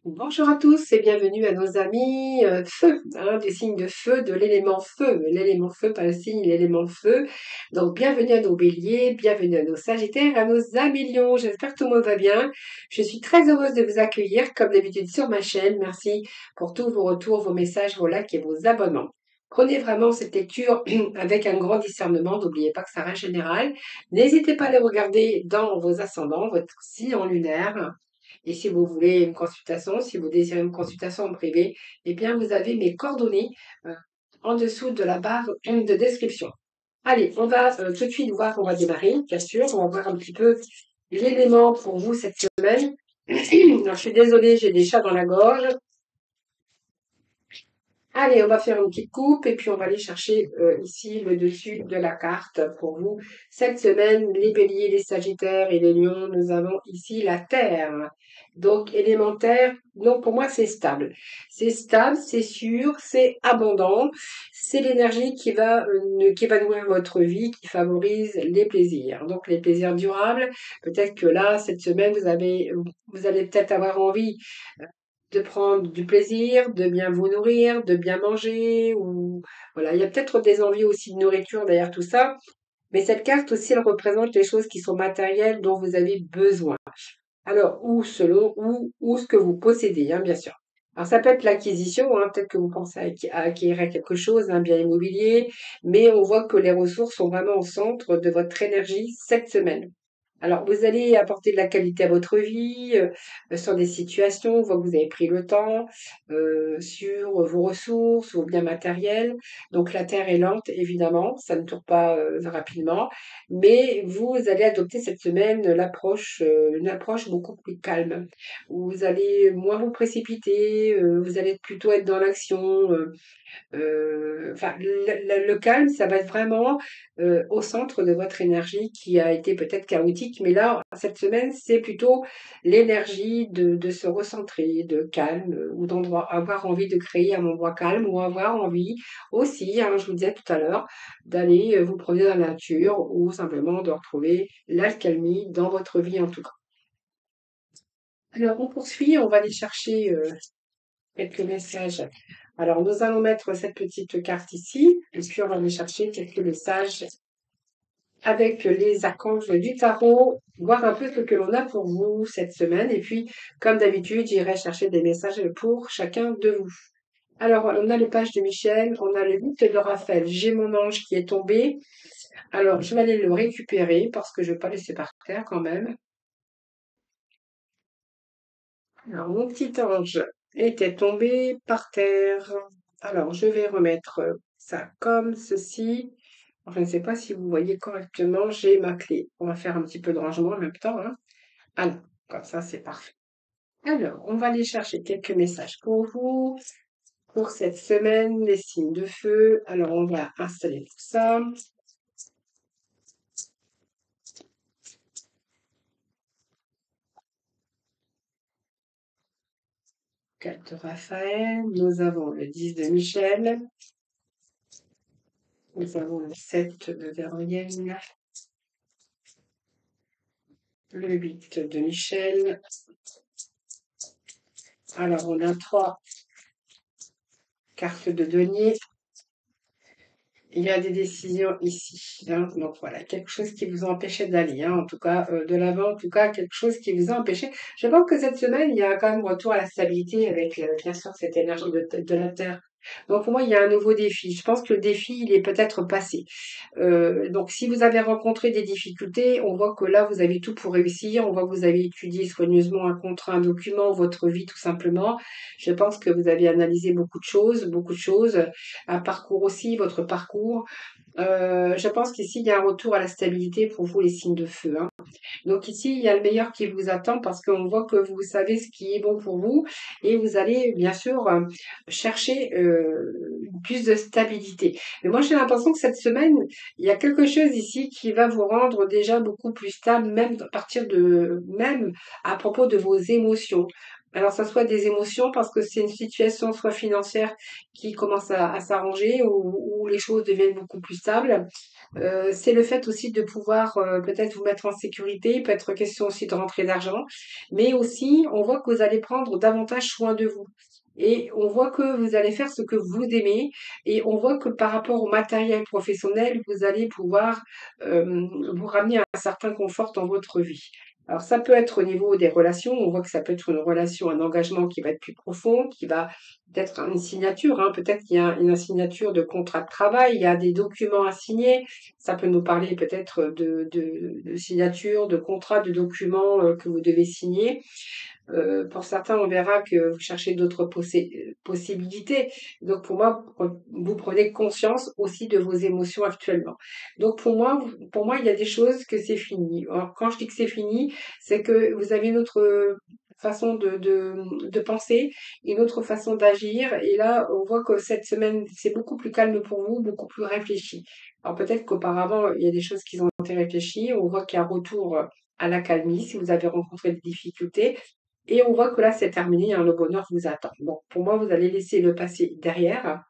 Bonjour à tous et bienvenue à nos amis feu, du signe de feu, de l'élément feu, pas le signe, l'élément feu. Donc bienvenue à nos béliers, bienvenue à nos sagittaires, à nos amis lions. J'espère que tout le monde va bien. Je suis très heureuse de vous accueillir comme d'habitude sur ma chaîne. Merci pour tous vos retours, vos messages, vos likes et vos abonnements. Prenez vraiment cette lecture avec un grand discernement. N'oubliez pas que ça reste général. N'hésitez pas à les regarder dans vos ascendants, votre signe en lunaire. Et si vous voulez une consultation, si vous désirez une consultation en privé, eh bien, vous avez mes coordonnées euh, en dessous de la barre de description. Allez, on va tout de suite voir, on va démarrer, bien sûr. On va voir un petit peu l'élément pour vous cette semaine. Alors, je suis désolée, j'ai des chats dans la gorge. Allez, on va faire une petite coupe et puis on va aller chercher ici le dessus de la carte pour vous. Cette semaine, les béliers, les sagittaires et les lions, nous avons ici la terre. Donc, élémentaire, donc pour moi, c'est stable. C'est stable, c'est sûr, c'est abondant. C'est l'énergie qui va nourrir votre vie, qui favorise les plaisirs. Donc, les plaisirs durables. Peut-être que là, cette semaine, vous allez peut-être avoir envie de prendre du plaisir, de bien vous nourrir, de bien manger, ou voilà, il y a peut-être des envies aussi de nourriture derrière tout ça, mais cette carte aussi, elle représente les choses qui sont matérielles dont vous avez besoin. Alors, ou selon, ou ce que vous possédez, bien sûr. Alors, ça peut être l'acquisition, peut-être que vous pensez à acquérir quelque chose, un bien immobilier, mais on voit que les ressources sont vraiment au centre de votre énergie cette semaine. Alors, vous allez apporter de la qualité à votre vie, sur des situations, on voit que vous avez pris le temps, sur vos ressources, vos biens matériels. Donc la terre est lente, évidemment, ça ne tourne pas, rapidement, mais vous allez adopter cette semaine une approche beaucoup plus calme. Vous allez moins vous précipiter, vous allez plutôt être dans l'action, enfin, le calme, ça va être vraiment au centre de votre énergie qui a été peut-être chaotique, mais là, cette semaine, c'est plutôt l'énergie de se recentrer, de calme, ou avoir envie de créer un endroit calme, ou avoir envie aussi, je vous disais tout à l'heure, d'aller vous promener dans la nature, ou simplement de retrouver l'alcalmie dans votre vie en tout cas. Alors, on poursuit, on va aller chercher quelques messages. Alors, nous allons mettre cette petite carte ici, et puis on va aller chercher quelques messages avec les archanges du tarot, voir un peu ce que l'on a pour vous cette semaine. Et puis, comme d'habitude, j'irai chercher des messages pour chacun de vous. Alors, on a le page de Michel, on a le 8 de Raphaël. J'ai mon ange qui est tombé. Alors, je vais aller le récupérer parce que je ne vais pas laisser par terre quand même. Alors, mon petit ange était tombé par terre. Alors, je vais remettre ça comme ceci. Je ne sais pas si vous voyez correctement, j'ai ma clé. On va faire un petit peu de rangement en même temps. Alors, comme ça, c'est parfait. Alors, on va aller chercher quelques messages pour vous, pour cette semaine, les signes de feu. Alors, on va installer tout ça. Carte de Raphaël. Nous avons le 10 de Michel. Nous avons le 7 de Véronienne. Le 8 de Michel. Alors, on a 3 cartes de denier. Il y a des décisions ici. Donc voilà, quelque chose qui vous a empêché d'aller, en tout cas, de l'avant, en tout cas, quelque chose qui vous a empêché. Je pense que cette semaine, il y a quand même retour à la stabilité avec, bien sûr, cette énergie de la Terre. Donc pour moi, il y a un nouveau défi. Je pense que le défi, il est peut-être passé. Donc si vous avez rencontré des difficultés, on voit que là, vous avez tout pour réussir. On voit que vous avez étudié soigneusement un contrat, un document, votre vie tout simplement. Je pense que vous avez analysé beaucoup de choses, un parcours aussi, votre parcours. Je pense qu'ici, il y a un retour à la stabilité pour vous, les signes de feu. Donc ici, il y a le meilleur qui vous attend parce qu'on voit que vous savez ce qui est bon pour vous et vous allez bien sûr chercher plus de stabilité. Mais moi, j'ai l'impression que cette semaine, il y a quelque chose ici qui va vous rendre déjà beaucoup plus stable, même à propos de vos émotions. Alors, ça soit des émotions parce que c'est une situation soit financière qui commence à s'arranger ou où les choses deviennent beaucoup plus stables. C'est le fait aussi de pouvoir peut-être vous mettre en sécurité, il peut être question aussi de rentrée d'argent, mais aussi on voit que vous allez prendre davantage soin de vous. Et on voit que vous allez faire ce que vous aimez et on voit que par rapport au matériel professionnel, vous allez pouvoir vous ramener un certain confort dans votre vie. Alors ça peut être au niveau des relations, on voit que ça peut être une relation, un engagement qui va être plus profond, qui va peut-être une signature, hein, peut-être qu'il y a une signature de contrat de travail, il y a des documents à signer, ça peut nous parler peut-être de signature, de contrat, de documents que vous devez signer. Pour certains, on verra que vous cherchez d'autres possibilités. Donc pour moi, vous prenez conscience aussi de vos émotions actuellement. Donc pour moi, il y a des choses que c'est fini. Alors, quand je dis que c'est fini, c'est que vous avez une autre façon de penser, une autre façon d'agir. Et là, on voit que cette semaine, c'est beaucoup plus calme pour vous, beaucoup plus réfléchi. Alors peut-être qu'auparavant, il y a des choses qui ont été réfléchies. On voit qu'il y a un retour à la calmie si vous avez rencontré des difficultés. Et on voit que là, c'est terminé, hein, le bonheur vous attend. Bon, pour moi, vous allez laisser le passé derrière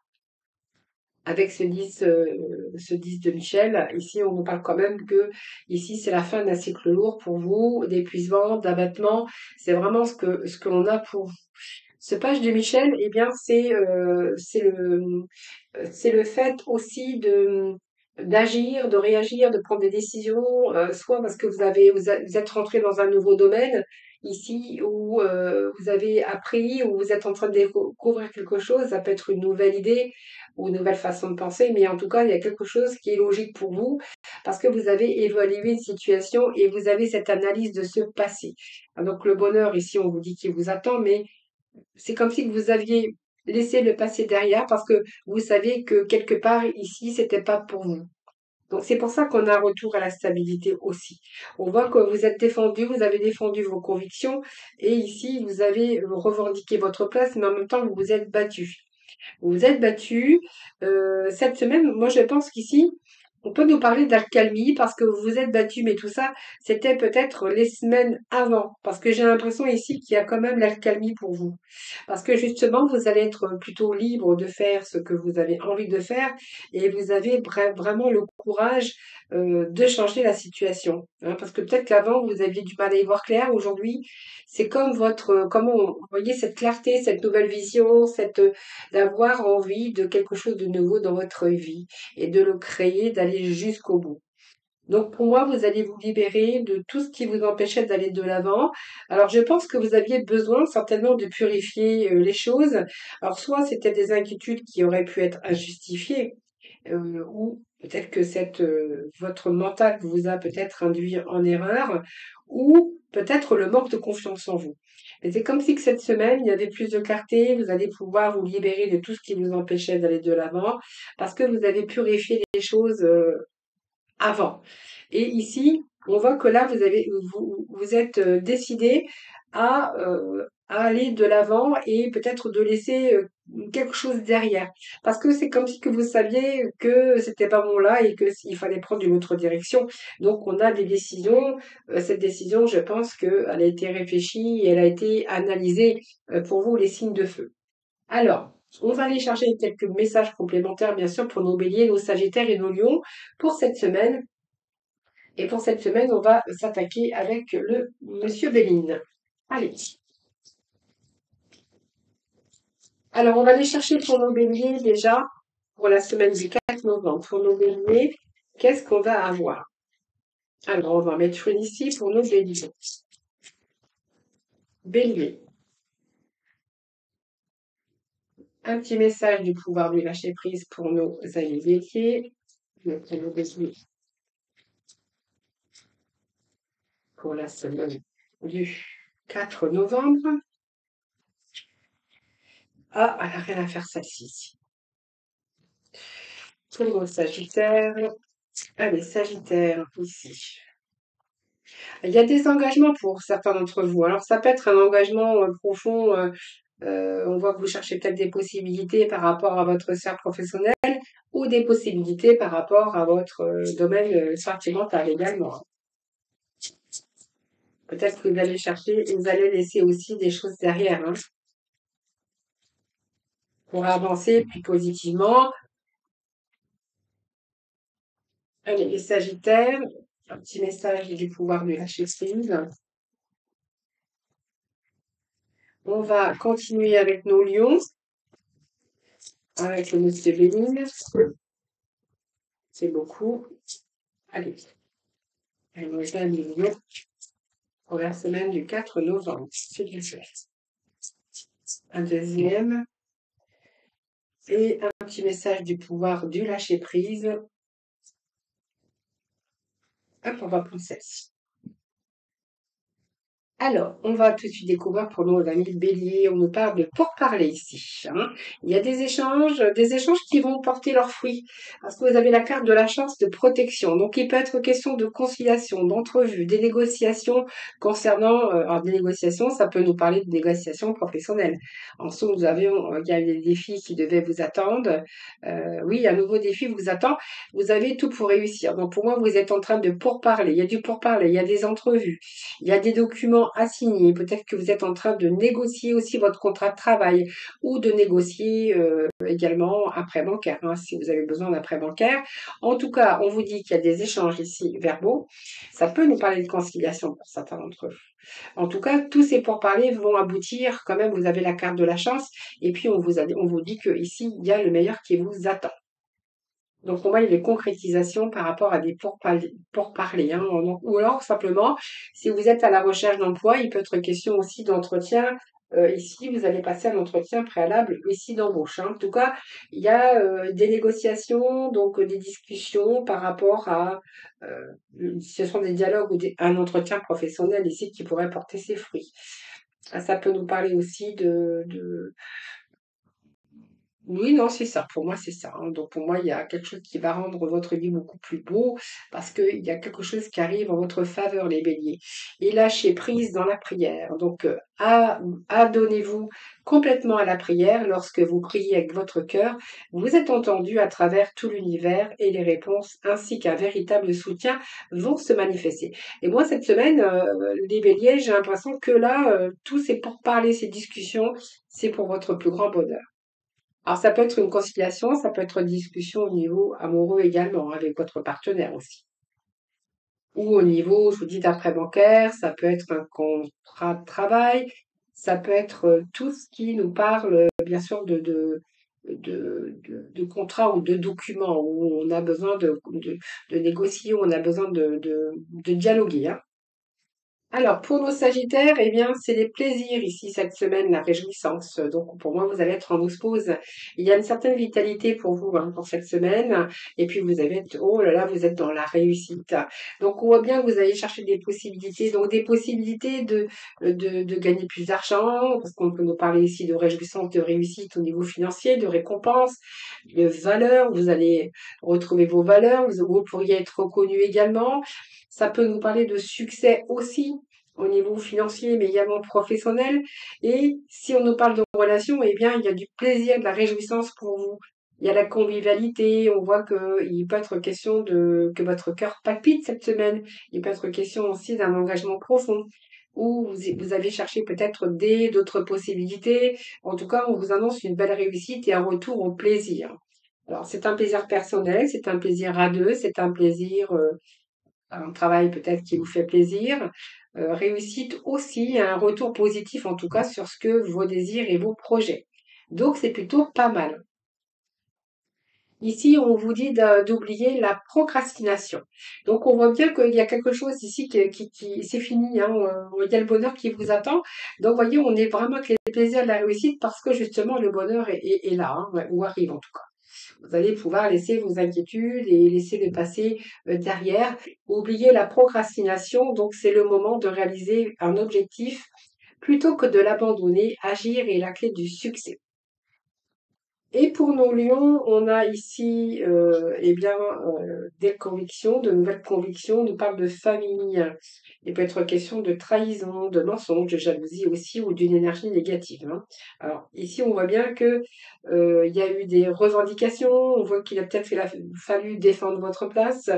avec ce 10 de Michel. Ici, on nous parle quand même que ici, c'est la fin d'un cycle lourd pour vous, d'épuisement, d'abattement. C'est vraiment ce que l'on a pour vous. Ce page de Michel, eh bien, c'est le fait aussi d'agir, de réagir, de prendre des décisions, soit parce que vous êtes rentré dans un nouveau domaine ici où vous avez appris, ou vous êtes en train de découvrir quelque chose, ça peut être une nouvelle idée ou une nouvelle façon de penser, mais en tout cas, il y a quelque chose qui est logique pour vous parce que vous avez évalué une situation et vous avez cette analyse de ce passé. Donc le bonheur, ici, on vous dit qu'il vous attend, mais c'est comme si vous aviez laissé le passé derrière parce que vous saviez que quelque part ici, c'était pas pour vous. Donc c'est pour ça qu'on a un retour à la stabilité aussi. On voit que vous êtes défendu, vous avez défendu vos convictions et ici, vous avez revendiqué votre place, mais en même temps, vous vous êtes battu. Vous vous êtes battu. Cette semaine, moi je pense qu'ici, on peut nous parler d'alcalmie parce que vous vous êtes battu, mais tout ça, c'était peut-être les semaines avant. Parce que j'ai l'impression ici qu'il y a quand même l'alcalmie pour vous. Parce que justement, vous allez être plutôt libre de faire ce que vous avez envie de faire et vous avez vraiment le courage de changer la situation. Hein. Parce que peut-être qu'avant, vous aviez du mal à y voir clair. Aujourd'hui, c'est comme vous voyez cette clarté, cette nouvelle vision, d'avoir envie de quelque chose de nouveau dans votre vie et de le créer, d'aller jusqu'au bout. Donc pour moi, vous allez vous libérer de tout ce qui vous empêchait d'aller de l'avant. Alors je pense que vous aviez besoin certainement de purifier les choses. Alors soit c'était des inquiétudes qui auraient pu être injustifiées, ou peut-être que votre mental vous a peut-être induit en erreur, ou peut-être le manque de confiance en vous. Mais c'est comme si que cette semaine, il y avait plus de clarté, vous allez pouvoir vous libérer de tout ce qui vous empêchait d'aller de l'avant, parce que vous avez purifié les choses avant. Et ici, on voit que là, vous êtes décidé à aller de l'avant et peut-être de laisser quelque chose derrière. Parce que c'est comme si que vous saviez que c'était pas bon là et que il fallait prendre une autre direction. Donc, on a des décisions. Cette décision, je pense qu'elle a été réfléchie et elle a été analysée pour vous, les signes de feu. Alors, on va aller chercher quelques messages complémentaires, bien sûr, pour nos béliers, nos sagittaires et nos lions pour cette semaine. Et pour cette semaine, on va s'attaquer avec le Monsieur Béline. Allez. Alors, on va aller chercher pour nos béliers déjà pour la semaine du 4 novembre. Pour nos béliers, qu'est-ce qu'on va avoir? Alors, on va mettre une ici pour nos béliers. Bélier. Un petit message du pouvoir du lâcher prise pour nos amis béliers. Pour nos béliers. Pour la semaine du 4 novembre. Ah, elle n'a rien à faire celle-ci. Pour nos sagittaires. Allez, sagittaire, ici. Il y a des engagements pour certains d'entre vous. Alors, ça peut être un engagement profond. On voit que vous cherchez peut-être des possibilités par rapport à votre sphère professionnelle ou des possibilités par rapport à votre domaine sentimental également. Peut-être que vous allez chercher et vous allez laisser aussi des choses derrière hein, pour avancer plus positivement. Allez, les Sagittaires, un petit message du pouvoir de lâcher prise. On va continuer avec nos lions, avec le monsieur Béline. C'est beaucoup. Allez, on va les lions pour la semaine du 4 novembre. C'est bien fait. Un deuxième. Et un petit message du pouvoir du lâcher prise. Hop, on va prendre celle-ci. Alors, on va tout de suite découvrir pour nos amis Bélier, on nous parle de pourparler ici, hein. Il y a des échanges qui vont porter leurs fruits, parce que vous avez la carte de la chance de protection. Donc, il peut être question de conciliation, d'entrevue, des négociations concernant, alors des négociations, ça peut nous parler de négociations professionnelles. En somme, il y a des défis qui devaient vous attendre. Oui, un nouveau défi vous attend. Vous avez tout pour réussir. Donc, pour moi, vous êtes en train de pourparler. Il y a du pourparler, il y a des entrevues. Il y a des documents à signer. Peut-être que vous êtes en train de négocier aussi votre contrat de travail ou de négocier également un prêt bancaire, hein, si vous avez besoin d'un prêt bancaire. En tout cas, on vous dit qu'il y a des échanges ici verbaux. Ça peut nous parler de conciliation pour certains d'entre eux. En tout cas, tous ces pourparlers vont aboutir. Quand même, vous avez la carte de la chance. Et puis, on vous dit que ici, il y a le meilleur qui vous attend. Donc pour moi, il y a des concrétisations par rapport à des pourparlers, hein. Ou alors simplement, si vous êtes à la recherche d'emploi, il peut être question aussi d'entretien. Ici, vous allez passer un entretien préalable ici d'embauche, hein. En tout cas, il y a des négociations, donc des discussions par rapport à, ce sont des dialogues ou un entretien professionnel ici qui pourrait porter ses fruits. Ah, ça peut nous parler aussi de oui, non, c'est ça. Pour moi, c'est ça, hein. Donc, pour moi, il y a quelque chose qui va rendre votre vie beaucoup plus beau parce qu'il y a quelque chose qui arrive en votre faveur, les béliers. Et lâchez prise dans la prière. Donc, adonnez-vous complètement à la prière lorsque vous priez avec votre cœur. Vous êtes entendu à travers tout l'univers et les réponses ainsi qu'un véritable soutien vont se manifester. Et moi, cette semaine, les béliers, j'ai l'impression que là, tout c'est pour parler, ces discussions, c'est pour votre plus grand bonheur. Alors ça peut être une conciliation, ça peut être une discussion au niveau amoureux également, avec votre partenaire aussi. Ou au niveau, je vous dis, d'un prêt bancaire, ça peut être un contrat de travail, ça peut être tout ce qui nous parle, bien sûr, de contrats ou de documents où on a besoin de négocier, où on a besoin de dialoguer, hein. Alors, pour nos Sagittaires, eh bien, c'est les plaisirs ici cette semaine, la réjouissance. Donc, pour moi, vous allez être en osmose. Il y a une certaine vitalité pour vous, hein, pour cette semaine. Et puis, oh là là, vous êtes dans la réussite. Donc, on voit bien que vous allez chercher des possibilités. Donc, des possibilités de gagner plus d'argent, parce qu'on peut nous parler ici de réjouissance, de réussite au niveau financier, de récompense, de valeur. Vous allez retrouver vos valeurs. Vous pourriez être reconnu également. Ça peut nous parler de succès aussi au niveau financier, mais également professionnel. Et si on nous parle de relations, eh bien, il y a du plaisir, de la réjouissance pour vous. Il y a la convivialité, on voit qu'il peut être question que votre cœur palpite cette semaine. Il peut être question aussi d'un engagement profond, où vous avez cherché peut-être d'autres possibilités. En tout cas, on vous annonce une belle réussite et un retour au plaisir. Alors, c'est un plaisir personnel, c'est un plaisir à deux, c'est un plaisir un travail peut-être qui vous fait plaisir, réussite aussi, un retour positif en tout cas sur ce que vos désirs et vos projets. Donc c'est plutôt pas mal. Ici, on vous dit d'oublier la procrastination. Donc on voit bien qu'il y a quelque chose ici c'est fini, hein, il y a le bonheur qui vous attend. Donc voyez, on est vraiment avec les plaisirs de la réussite parce que justement le bonheur est là, hein, ouais, ou arrive en tout cas. Vous allez pouvoir laisser vos inquiétudes et laisser le passé derrière. Oubliez la procrastination, donc c'est le moment de réaliser un objectif plutôt que de l'abandonner. Agir est la clé du succès. Et pour nos lions, on a ici eh bien, des convictions, de nouvelles convictions. On nous parle de famille. Il peut être question de trahison, de mensonge, de jalousie aussi, ou d'une énergie négative, hein. Alors ici, on voit bien que il y a eu des revendications. On voit qu'il a peut-être fallu défendre votre place.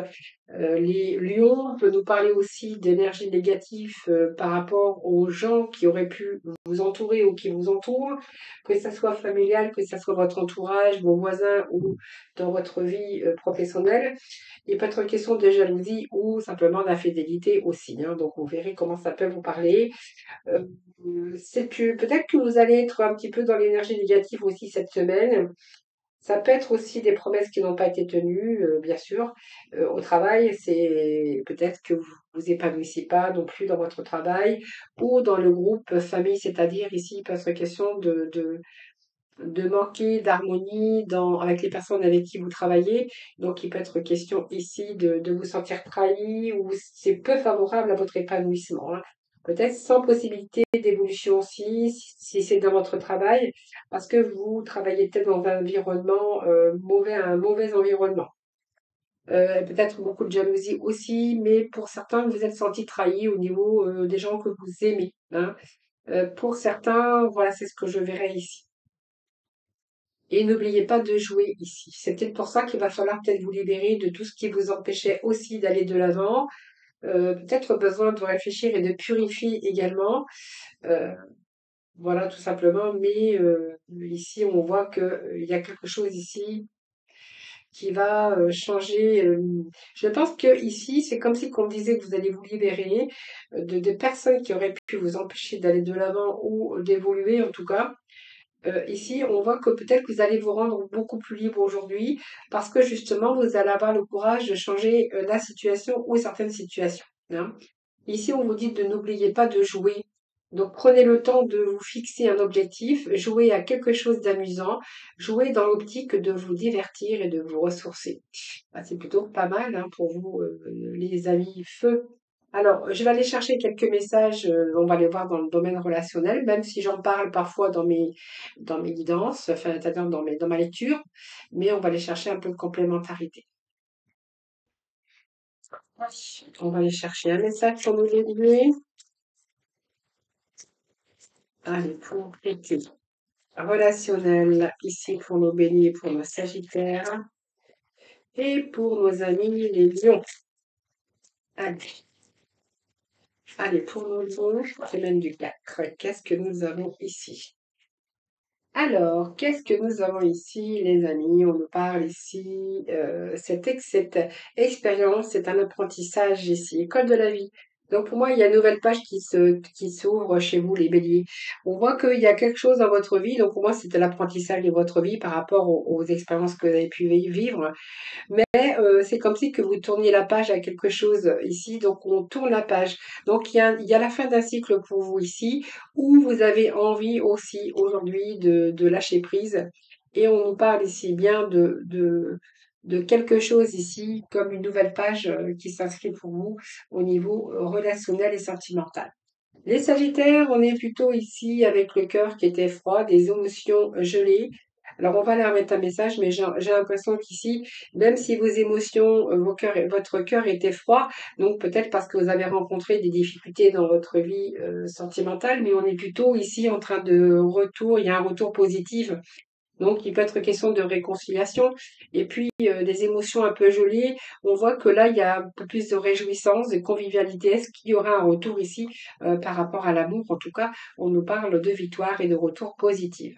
Les lions peut nous parler aussi d'énergie négative par rapport aux gens qui auraient pu vous entourer ou qui vous entourent, que ça soit familial, que ça soit votre entourage, vos voisins ou dans votre vie professionnelle. Il peut être question de jalousie ou simplement d'infidélité aussi, hein. Donc vous verrez comment ça peut vous parler. Euh, c'est que peut-être que vous allez être un petit peu dans l'énergie négative aussi cette semaine. Ça peut être aussi des promesses qui n'ont pas été tenues, bien sûr. Au travail, c'est peut-être que vous vous épanouissez pas non plus dans votre travail ou dans le groupe famille, c'est-à-dire ici, il peut être question de manquer d'harmonie avec les personnes avec qui vous travaillez. Donc, il peut être question ici de vous sentir trahi ou c'est peu favorable à votre épanouissement, hein. Peut-être sans possibilité d'évolution aussi, si c'est dans votre travail, parce que vous travaillez peut-être dans un environnement mauvais, un mauvais environnement. Peut-être beaucoup de jalousie aussi, mais pour certains, vous êtes senti trahi au niveau des gens que vous aimez, hein. Pour certains, voilà, c'est ce que je verrai ici. Et n'oubliez pas de jouer ici. C'est peut-être pour ça qu'il va falloir peut-être vous libérer de tout ce qui vous empêchait aussi d'aller de l'avant. Peut-être besoin de réfléchir et de purifier également. Euh, voilà, tout simplement. Mais ici, on voit qu'il y a quelque chose ici qui va changer. Je pense que ici, c'est comme si on disait que vous allez vous libérer de personnes qui auraient pu vous empêcher d'aller de l'avant ou d'évoluer en tout cas. Ici, on voit que peut-être que vous allez vous rendre beaucoup plus libre aujourd'hui parce que justement, vous allez avoir le courage de changer la situation ou certaines situations, hein. Ici, on vous dit de n'oubliez pas de jouer. Donc, prenez le temps de vous fixer un objectif, jouer à quelque chose d'amusant, jouer dans l'optique de vous divertir et de vous ressourcer. Ah, c'est plutôt pas mal, hein, pour vous, les amis feu. Alors, je vais aller chercher quelques messages, on va les voir dans le domaine relationnel, même si j'en parle parfois dans mes guidances, enfin, c'est-à-dire dans ma lecture, mais on va aller chercher un peu de complémentarité. On va aller chercher un message pour nous aider. Allez, pour été relationnel, ici pour nos béliers, pour nos sagittaires, et pour nos amis les lions. Allez, allez pour nos lions, semaine du 4. Qu'est-ce que nous avons ici? Alors, qu'est-ce que nous avons ici, les amis? On nous parle ici, cette expérience, c'est un apprentissage ici, école de la vie. Donc pour moi, il y a une nouvelle page qui s'ouvre chez vous, les béliers. On voit qu'il y a quelque chose dans votre vie, donc pour moi, c'était l'apprentissage de votre vie par rapport aux expériences que vous avez pu vivre. Mais c'est comme si que vous tourniez la page à quelque chose ici, donc on tourne la page. Donc il y a la fin d'un cycle pour vous ici, où vous avez envie aussi aujourd'hui de lâcher prise. Et on nous parle ici bien de quelque chose ici, comme une nouvelle page qui s'inscrit pour vous au niveau relationnel et sentimental. Les Sagittaires, on est plutôt ici avec le cœur qui était froid, des émotions gelées. Alors, on va leur mettre un message, mais j'ai l'impression qu'ici, même si vos émotions, votre cœur était froid, donc peut-être parce que vous avez rencontré des difficultés dans votre vie sentimentale, mais on est plutôt ici en train de retour, il y a un retour positif, donc, il peut être question de réconciliation et puis des émotions un peu gelées. On voit que là, il y a un peu plus de réjouissance, de convivialité. Est-ce qu'il y aura un retour ici par rapport à l'amour? En tout cas, on nous parle de victoire et de retour positif.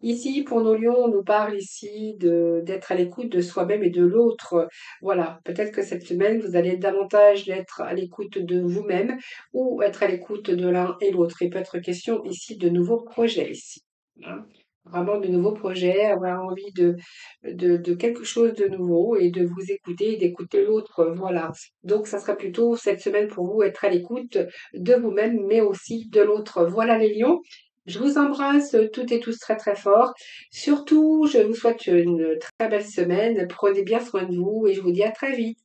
Ici, pour nos lions, on nous parle ici d'être à l'écoute de soi-même et de l'autre. Voilà, peut-être que cette semaine, vous allez davantage être à l'écoute de vous-même ou être à l'écoute de l'un et l'autre. Il peut être question ici de nouveaux projets ici, hein. Vraiment de nouveaux projets, avoir envie de quelque chose de nouveau et de vous écouter et d'écouter l'autre. Voilà. Donc, ça sera plutôt cette semaine pour vous être à l'écoute de vous-même, mais aussi de l'autre. Voilà les lions. Je vous embrasse toutes et tous très très fort. Surtout, je vous souhaite une très belle semaine. Prenez bien soin de vous et je vous dis à très vite.